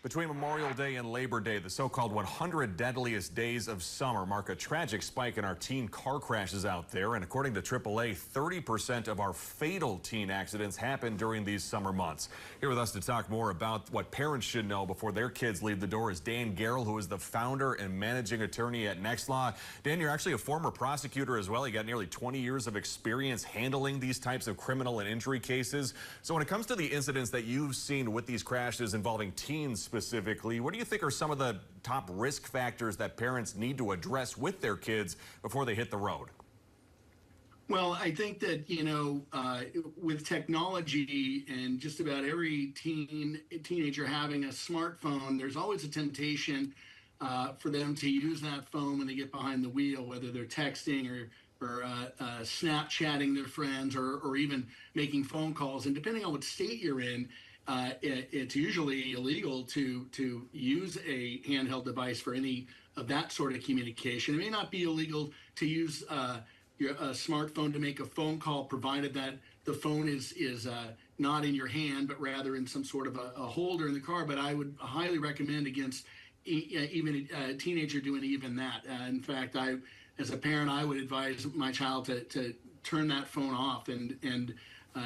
Between Memorial Day and Labor Day, the so-called 100 deadliest days of summer mark a tragic spike in our teen car crashes out there. And according to AAA, 30% of our fatal teen accidents happen during these summer months. Here with us to talk more about what parents should know before their kids leave the door is Dan Garrell, who is the founder and managing attorney at Next Law. Dan, you're actually a former prosecutor as well. You got nearly 20 years of experience handling these types of criminal and injury cases. So when it comes to the incidents that you've seen with these crashes involving teens specifically, what do you think are some of the top risk factors that parents need to address with their kids before they hit the road? Well, I think that, with technology and just about every teenager having a smartphone, there's always a temptation for them to use that phone when they get behind the wheel, whether they're texting or Snapchatting their friends or even making phone calls. And depending on what state you're in, it's usually illegal to use a handheld device for any of that sort of communication. It may not be illegal to use your smartphone to make a phone call, provided that the phone is not in your hand, but rather in some sort of a holder in the car. But I would highly recommend against even a teenager doing even that. In fact, as a parent, I would advise my child to turn that phone off and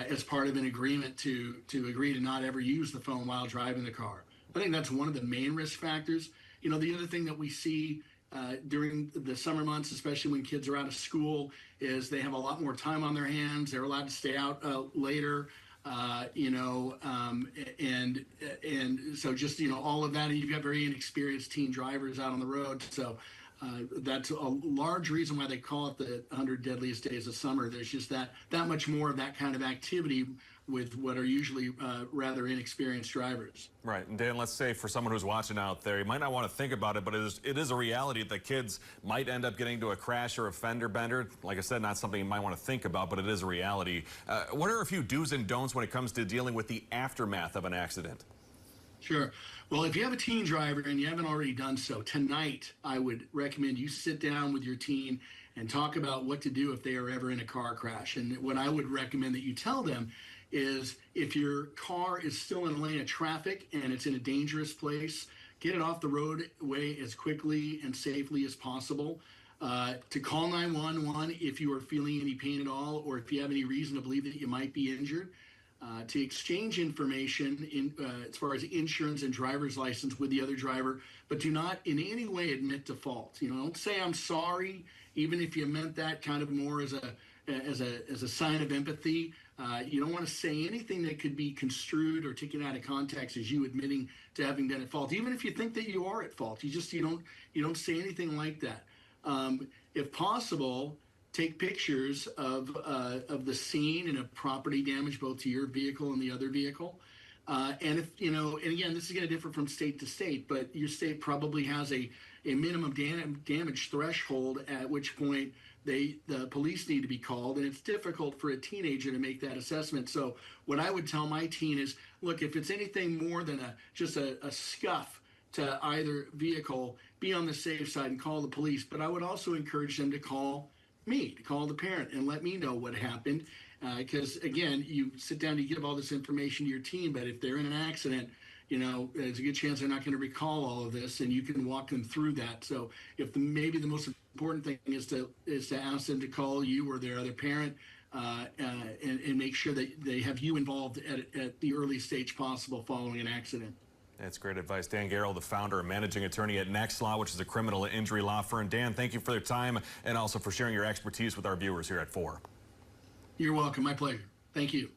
as part of an agreement to agree to not ever use the phone while driving the car. I think that's one of the main risk factors. The other thing that we see during the summer months, especially when kids are out of school, is they have a lot more time on their hands. They're allowed to stay out later, and so just, all of that. And you've got very inexperienced teen drivers out on the road. So that's a large reason why they call it the 100 deadliest days of summer. There's just that much more of that kind of activity with what are usually rather inexperienced drivers. Right. And Dan, let's say for someone who's watching out there, you might not want to think about it, but it is a reality that kids might end up getting into a crash or a fender bender. Like I said, not something you might want to think about, but it is a reality. What are a few do's and don'ts when it comes to dealing with the aftermath of an accident? Sure. Well, if you have a teen driver and you haven't already done so, tonight I would recommend you sit down with your teen and talk about what to do if they are ever in a car crash. And what I would recommend that you tell them is, if your car is still in a lane of traffic and it's in a dangerous place, get it off the roadway as quickly and safely as possible. To call 911 if you are feeling any pain at all, or if you have any reason to believe that you might be injured. To exchange information as far as insurance and driver's license with the other driver, but do not in any way admit to fault. Don't say I'm sorry, even if you meant that kind of more as a sign of empathy. You don't want to say anything that could be construed or taken out of context as you admitting to having been at fault, even if you think that you are at fault. You don't say anything like that. If possible, take pictures of the scene and of property damage, both to your vehicle and the other vehicle. And if, and again, this is going to differ from state to state, but your state probably has a minimum damage threshold at which point the police need to be called. And it's difficult for a teenager to make that assessment. So what I would tell my teen is, look, if it's anything more than just a scuff to either vehicle, be on the safe side and call the police. But I would also encourage them to call me, to call the parent and let me know what happened. Because again, you sit down to give all this information to your teen, but if they're in an accident, there's a good chance they're not going to recall all of this, and you can walk them through that. So maybe the most important thing is to ask them to call you or their other parent, and make sure that they have you involved at the earliest stage possible following an accident. That's great advice. Dan Garrell, the founder and managing attorney at Next Law, which is a criminal and injury law firm. Dan, thank you for your time and also for sharing your expertise with our viewers here at 4. You're welcome. My pleasure. Thank you.